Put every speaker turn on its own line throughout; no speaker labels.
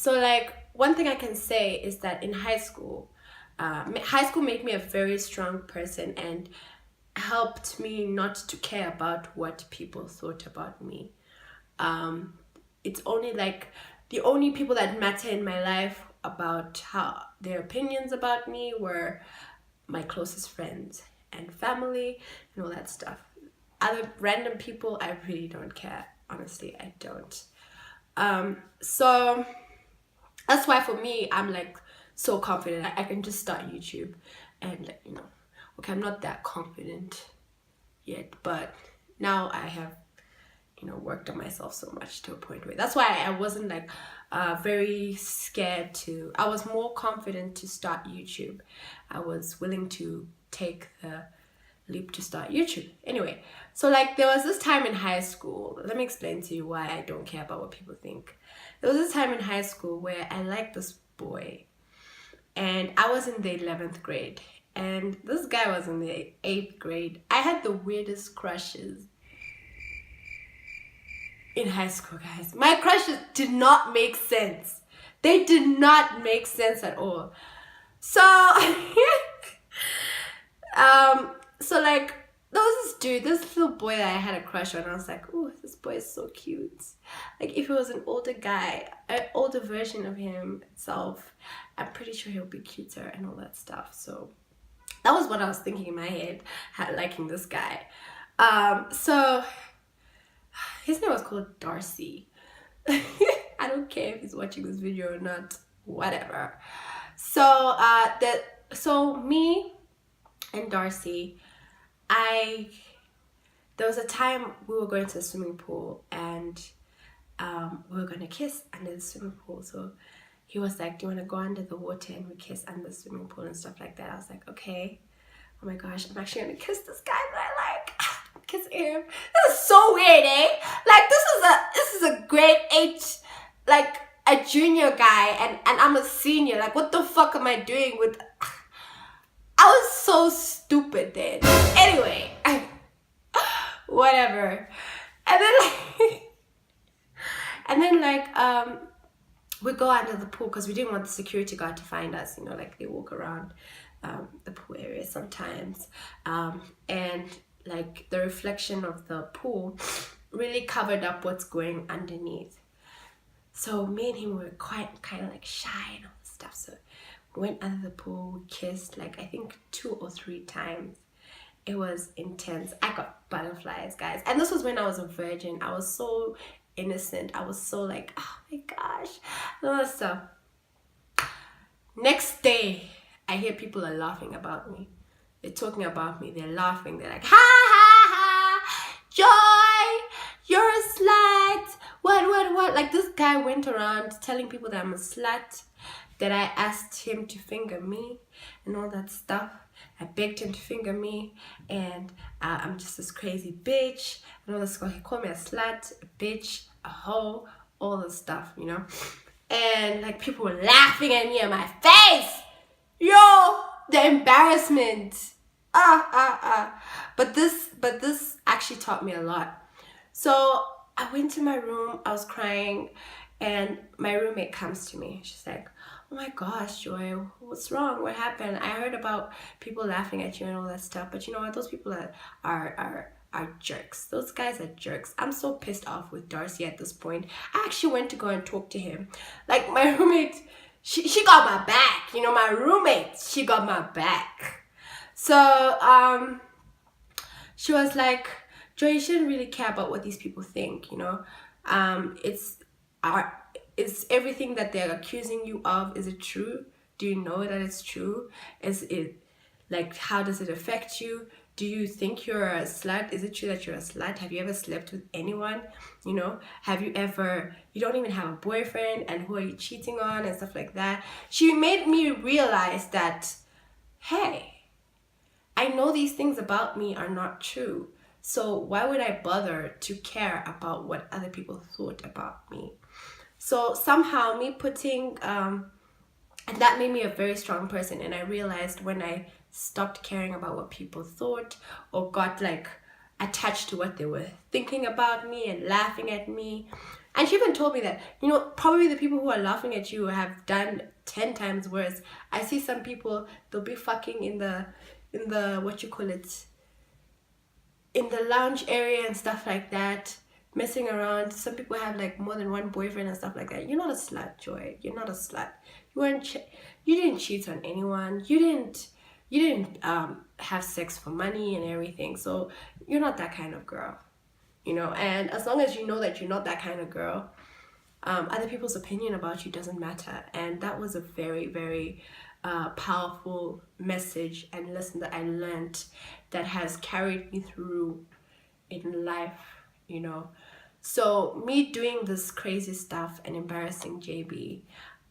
So like one thing I can say is that in high school made me a very strong person and helped me not to care about what people thought about me. It's only like the only people that matter in my life about how their opinions about me were my closest friends and family and all that stuff. Other random people, I really don't care. Honestly, I don't. So that's why for me, I'm like so confident. I can just start YouTube and, you know, okay, I'm not that confident yet, but now I have, you know, worked on myself so much to a point where that's why I wasn't like very scared to, I was more confident to start YouTube. I was willing to take the leap to start YouTube. Anyway, so like there was this time in high school, let me explain to you why I don't care about what people think. There was this time in high school where I liked this boy and I was in the 11th grade and this guy was in the 8th grade. I had the weirdest crushes in high school, guys. My crushes did not make sense. They did not make sense at all. So so like there was this dude, this little boy that I had a crush on. I was like, oh, this boy is so cute. Like if it was an older guy, an older version of him itself, I'm pretty sure he'll be cuter and all that stuff. So that was what I was thinking in my head, liking this guy. So his name was called Darcy. I don't care if he's watching this video or not, whatever. So so me and Darcy, there was a time we were going to the swimming pool and we were gonna kiss under the swimming pool. So he was like, do you want to go under the water and we kiss under the swimming pool and stuff like that? I was like, okay. Oh my gosh, I'm actually gonna kiss this guy that I like. Kiss him. This is so weird, eh? Like this is a grade 8, like a junior guy, and I'm a senior. Like what the fuck am I doing with? I was so stupid then. Anyway, whatever. And then like we go under the pool because we didn't want the security guard to find us. You know, like they walk around the pool area sometimes, and like the reflection of the pool really covered up what's going underneath. So me and him were quite kind of like shy and all this stuff. So we went under the pool, we kissed like I think 2 or 3 times. It was intense. I got butterflies, guys. And this was when I was a virgin. I was so innocent. I was so like, oh my gosh. All that stuff. Next day, I hear people are laughing about me. They're talking about me. They're laughing. They're like, ha ha ha, Joy, you're a slut. What? Like this guy went around telling people that I'm a slut, that I asked him to finger me and all that stuff. I begged him to finger me and I'm just this crazy bitch and all this stuff. He called me a slut, a bitch, a hoe, all this stuff, you know. And like people were laughing at me in my face. Yo, the embarrassment. But this actually taught me a lot. So I went to my room, I was crying, and my roommate comes to me. She's like, oh my gosh, Joy, what's wrong? What happened? I heard about people laughing at you and all that stuff, but you know what? Those people are jerks. Those guys are jerks. I'm so pissed off with Darcy at this point. I actually went to go and talk to him. Like my roommate, she got my back. You know, my roommate, she got my back. So she was like, Joy, you shouldn't really care about what these people think, you know. Is everything that they're accusing you of, is it true? Do you know that it's true? Is it, like, how does it affect you? Do you think you're a slut? Is it true that you're a slut? Have you ever slept with anyone? You know, you don't even have a boyfriend, and who are you cheating on and stuff like that? She made me realize that, hey, I know these things about me are not true. So why would I bother to care about what other people thought about me? So somehow me putting, and that made me a very strong person. And I realized when I stopped caring about what people thought or got like attached to what they were thinking about me and laughing at me, And she even told me that, you know, probably the people who are laughing at you have done 10 times worse. I see some people, they'll be fucking in the what you call it, in the lounge area and stuff like that, messing around. Some people have like more than one boyfriend and stuff like that. You're not a slut, Joy. You're not a slut. You didn't cheat on anyone. You didn't have sex for money and everything. So you're not that kind of girl, you know. And as long as you know that you're not that kind of girl, other people's opinion about you doesn't matter. And that was a very, very powerful message and lesson that I learned that has carried me through in life, you know. So me doing this crazy stuff and embarrassing JB,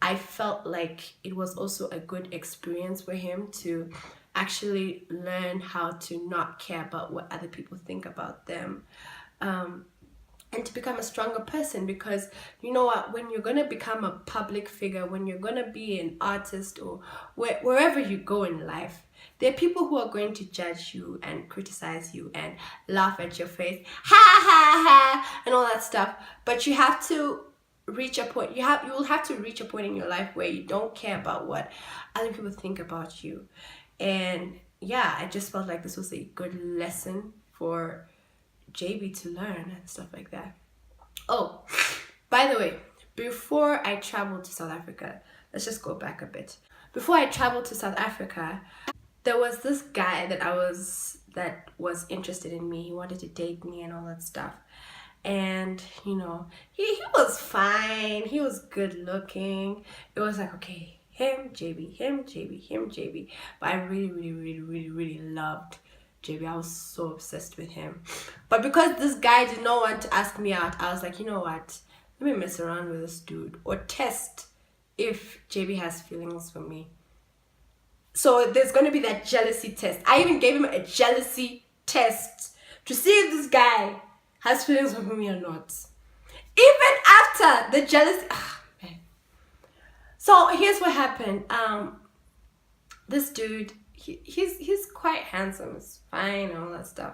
I felt like it was also a good experience for him to actually learn how to not care about what other people think about them. And to become a stronger person, because you know what, when you're gonna become a public figure, when you're gonna be an artist or wherever you go in life, there are people who are going to judge you and criticize you and laugh at your face, ha ha ha, and all that stuff. But you have to reach a point, you will have to reach a point in your life where you don't care about what other people think about you. And yeah, I just felt like this was a good lesson for JB to learn and stuff like that. Oh, by the way, before I traveled to South Africa, let's just go back a bit. Before I traveled to South Africa, there was this guy that was interested in me. He wanted to date me and all that stuff. And you know, he was fine. He was good looking. It was like, okay, him, JB, him, JB, him, JB. But I really, really, really, really, really loved JB. I was so obsessed with him. But because this guy did not want to ask me out, I was like, you know what? Let me mess around with this dude or test if JB has feelings for me. So there's going to be that jealousy test. I even gave him a jealousy test to see if this guy has feelings for me or not. Even after the jealousy. Man. So here's what happened. This dude, he's quite handsome, it's fine and all that stuff,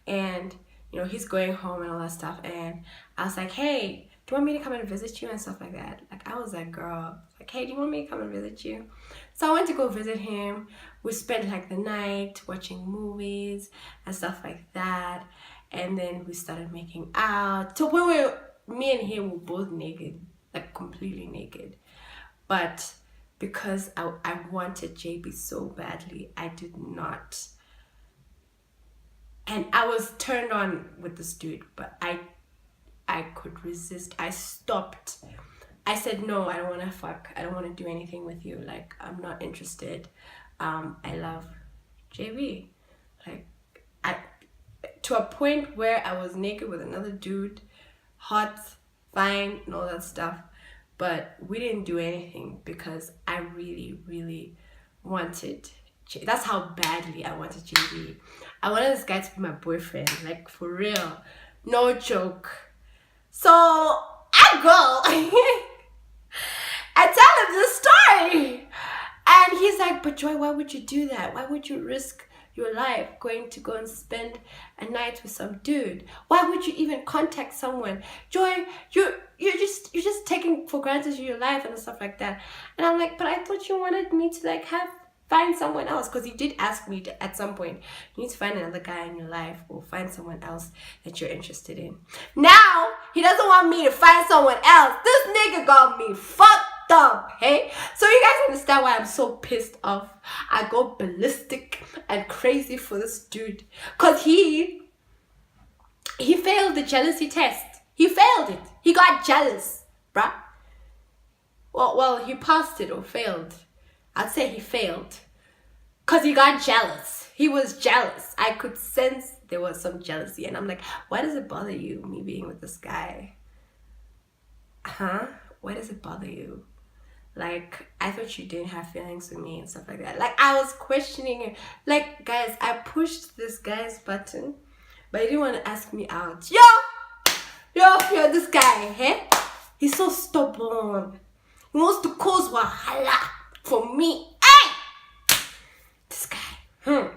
and you know, he's going home and all that stuff. And I was like, hey, do you want me to come and visit you and stuff like that? Like, I was that girl, like, hey, do you want me to come and visit you? So I went to go visit him. We spent like the night watching movies and stuff like that, and then we started making out to where me and him were both naked, like completely naked. But because I wanted JB so badly, I did not. And I was turned on with this dude, but I could resist. I stopped. I said, no, I don't want to fuck. I don't want to do anything with you. Like, I'm not interested. I love JB. Like, to a point where I was naked with another dude, hot, fine, and all that stuff. But we didn't do anything because I really, really wanted that's how badly I wanted JB. I wanted this guy to be my boyfriend, like for real, no joke. So I go, I tell him this story, and he's like, "But Joy, why would you do that? Why would you risk your life going to go and spend a night with some dude? Why would you even contact someone? Joy, you're just taking for granted your life and stuff like that." And I'm like, "But I thought you wanted me to like find someone else," because he did ask me to, at some point, you need to find another guy in your life or find someone else that you're interested in. Now he doesn't want me to find someone else. This nigga got me fucked up, hey? So you guys understand why I'm so pissed off. I go ballistic and crazy for this dude, because he failed the jealousy test. He failed it. He got jealous, bruh. Well, he passed it or failed. I'd say he failed, because he got jealous. He was jealous. I could sense there was some jealousy, and I'm like, why does it bother you, me being with this guy? Huh? Why does it bother you? Like, I thought you didn't have feelings for me and stuff like that. Like, I was questioning it. Like, guys, I pushed this guy's button, but he didn't want to ask me out. Yo, this guy, hey? He's so stubborn. He wants to cause wahala for me. Hey! This guy.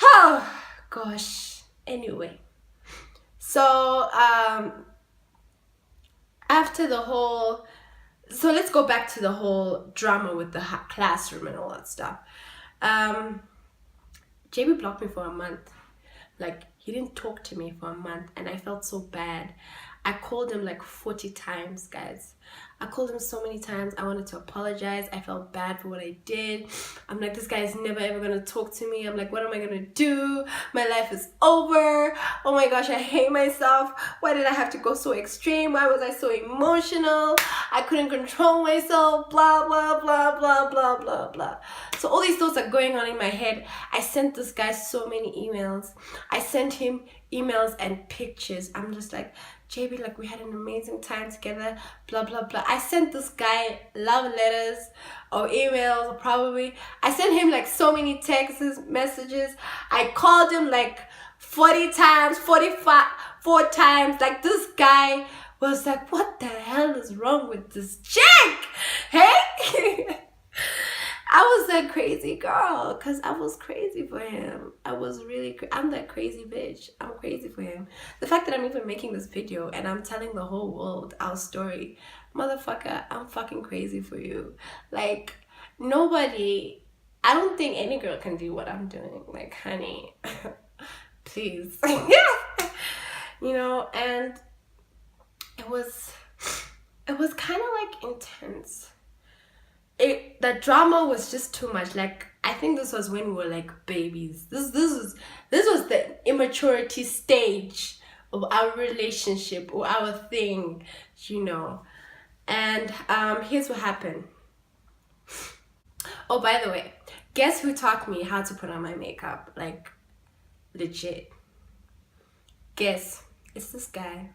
Oh, gosh. Anyway. So, after the whole, so let's go back to the whole drama with the classroom and all that stuff. Jaybee blocked me for a month. Like, he didn't talk to me for a month, and I felt so bad. I called him like 40 times, guys. I called him so many times. I wanted to apologize. I felt bad for what I did. I'm like, this guy is never ever gonna talk to me. I'm like, what am I gonna do? My life is over. Oh my gosh, I hate myself. Why did I have to go so extreme? Why was I so emotional? I couldn't control myself. Blah, blah, blah, blah, blah, blah, blah. So all these thoughts are going on in my head. I sent this guy so many emails. I sent him emails and pictures. I'm just like, Jaybee, like, we had an amazing time together, blah, blah, blah. I sent this guy love letters or emails, or probably. I sent him like so many texts, messages. I called him like 40 times, 4 times. Like, this guy was like, what the hell is wrong with this chick? Hey? I was that crazy girl because I was crazy for him. I was really, I'm that crazy bitch. I'm crazy for him. The fact that I'm even making this video and I'm telling the whole world our story, motherfucker, I'm fucking crazy for you. Like, nobody, I don't think any girl can do what I'm doing. Like, honey, please. You know, and it was kind of like intense. The drama was just too much. Like, I think this was when we were like babies. This was the immaturity stage of our relationship or our thing, you know. And here's what happened. Oh, by the way, guess who taught me how to put on my makeup? Like, legit. Guess. It's this guy.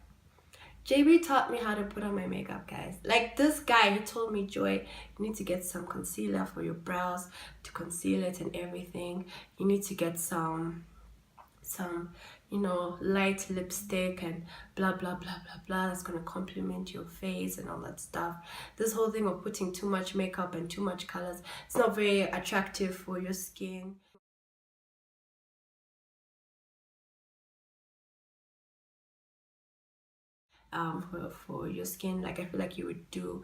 Jaybee taught me how to put on my makeup, guys. Like, this guy, he told me, Joy, you need to get some concealer for your brows to conceal it and everything. You need to get some, you know, light lipstick and blah, blah, blah, blah, blah. That's going to complement your face and all that stuff. This whole thing of putting too much makeup and too much colors, it's not very attractive for your skin. For your skin. Like, I feel like you would do,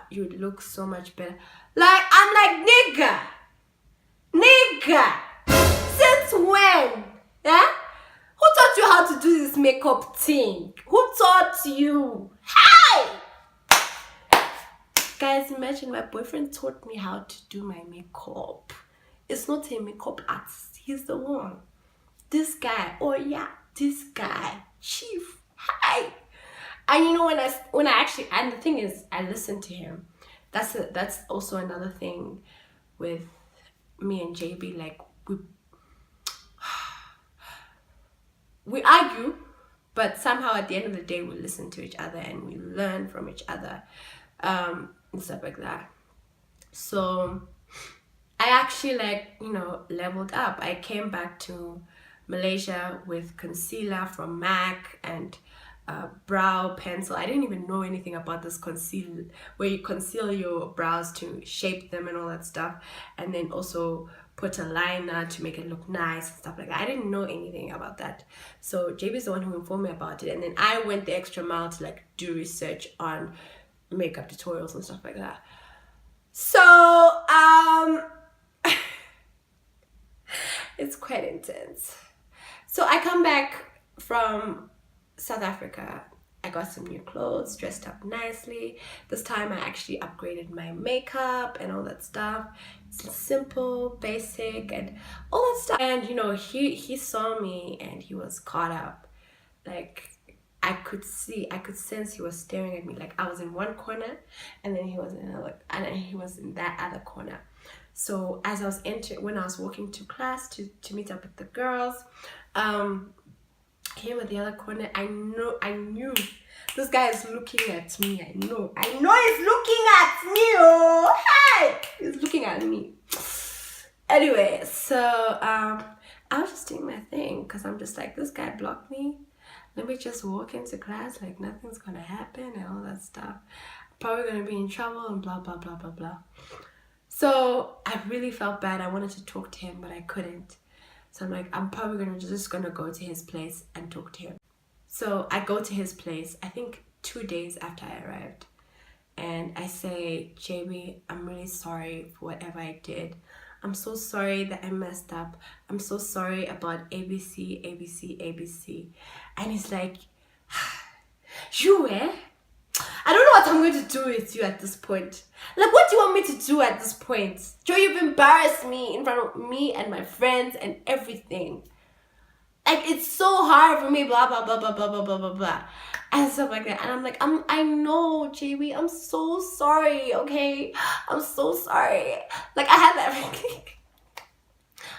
you would look so much better. Like, I'm like, nigga, since when? Yeah? Who taught you how to do this makeup thing? Who taught you? Hey! Guys, imagine my boyfriend taught me how to do my makeup. It's not a makeup artist. He's the one. This guy. Oh yeah, this guy. Chief. Hi. And you know, when I actually, and the thing is, I listen to him. That's also another thing with me and Jaybee. Like, we argue, but somehow at the end of the day we listen to each other and we learn from each other, and stuff like that. So I actually, like, you know, leveled up. I came back to Malaysia with concealer from MAC and brow pencil. I didn't even know anything about this conceal, where you conceal your brows to shape them and all that stuff, and then also put a liner to make it look nice and stuff like that. I didn't know anything about that. So Jaybee's the one who informed me about it, and then I went the extra mile to like do research on makeup tutorials and stuff like that. So it's quite intense. So I come back from South Africa. I got some new clothes, dressed up nicely. This time I actually upgraded my makeup and all that stuff. It's simple, basic, and all that stuff. And you know, he saw me and he was caught up. Like, I could sense he was staring at me. Like, I was in one corner and then he was in another, and then he was in that other corner. So as I was when I was walking to class to meet up with the girls, him at the other corner, I knew this guy is looking at me. I know he's looking at me. Oh, hey, he's looking at me. Anyway, so I was just doing my thing because I'm just like, this guy blocked me. Let me just walk into class like nothing's gonna happen and all that stuff. Probably gonna be in trouble and blah blah blah blah blah. So I really felt bad. I wanted to talk to him, but I couldn't. So I'm like, I'm probably just gonna go to his place and talk to him. So I go to his place. I think 2 days after I arrived. And I say, Jaybee, I'm really sorry for whatever I did. I'm so sorry that I messed up. I'm so sorry about ABC, ABC, ABC. And he's like, Youre, I don't know what I'm going to do with you at this point. Like, what do you want me to do at this point? Joy, you've embarrassed me in front of me and my friends and everything. Like, it's so hard for me, blah, blah, blah, blah, blah, blah, blah, blah, blah. And stuff like that. And I'm like, I know, Jaybee, I'm so sorry, okay? I'm so sorry. Like, I had that.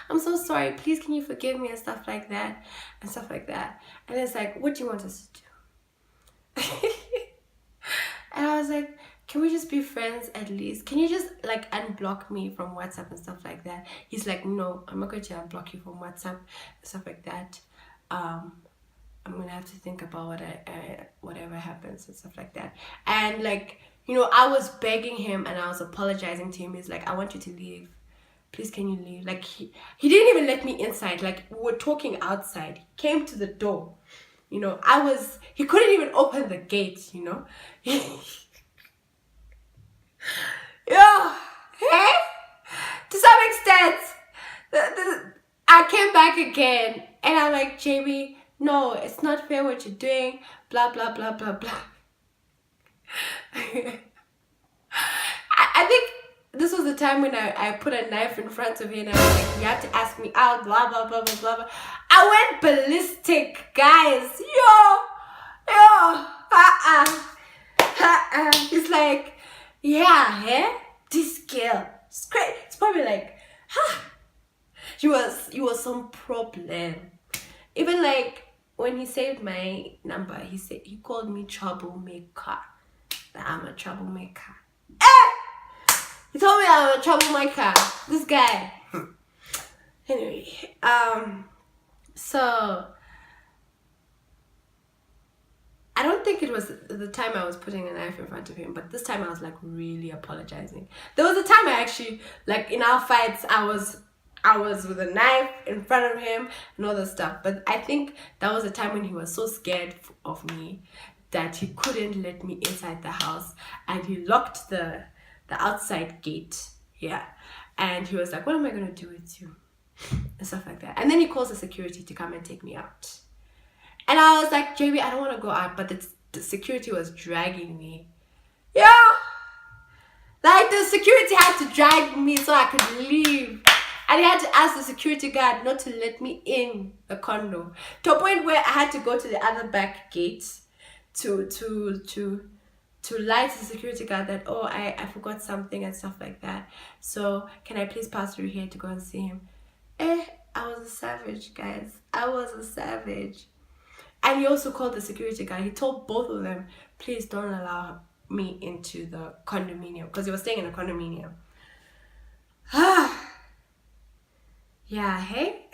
I'm so sorry. Please, can you forgive me and stuff like that? And stuff like that. And it's like, what do you want us to do? And I was like, can we just be friends at least? Can you just like unblock me from WhatsApp and stuff like that? He's like, no, I'm not going to unblock you from WhatsApp and stuff like that. I'm gonna have to think about whatever happens and stuff like that. And like, you know, I was begging him and I was apologizing to him. He's like, I want you to leave. Please, can you leave? Like, he didn't even let me inside. Like, we were talking outside. He came to the door. You know, he couldn't even open the gate, you know. Yeah, hey? To some extent, I came back again and I'm like, Jaybee, no, it's not fair what you're doing, blah, blah, blah, blah, blah. I think this was the time when I put a knife in front of him and I was like, you have to ask me out, blah, blah, blah, blah, blah, blah. I went ballistic, guys. It's like, yeah, this girl, it's great. It's probably like, you was some problem. Even like when he saved my number, he called me Troublemaker. That I'm a troublemaker. He told me I'm a troublemaker. This guy. Anyway, so I don't think it was the time I was putting a knife in front of him, but this time I was like really apologizing. There was a time I actually, like in our fights, I was with a knife in front of him and all that stuff. But I think that was a time when he was so scared of me that he couldn't let me inside the house, and he locked the outside gate. Yeah. And he was like, what am I going to do with you? And stuff like that. And then he calls the security to come and take me out. And I was like, Jaybee, I don't want to go out. But the security was dragging me. Yeah. Like the security had to drag me so I could leave. And he had to ask the security guard not to let me in the condo. To a point where I had to go to the other back gate to lie to the security guard that, oh, I forgot something and stuff like that. So can I please pass through here to go and see him? I was a savage, guys. I was a savage. And he also called the security guard. He told both of them, please don't allow me into the condominium, because he was staying in a condominium. Yeah, hey?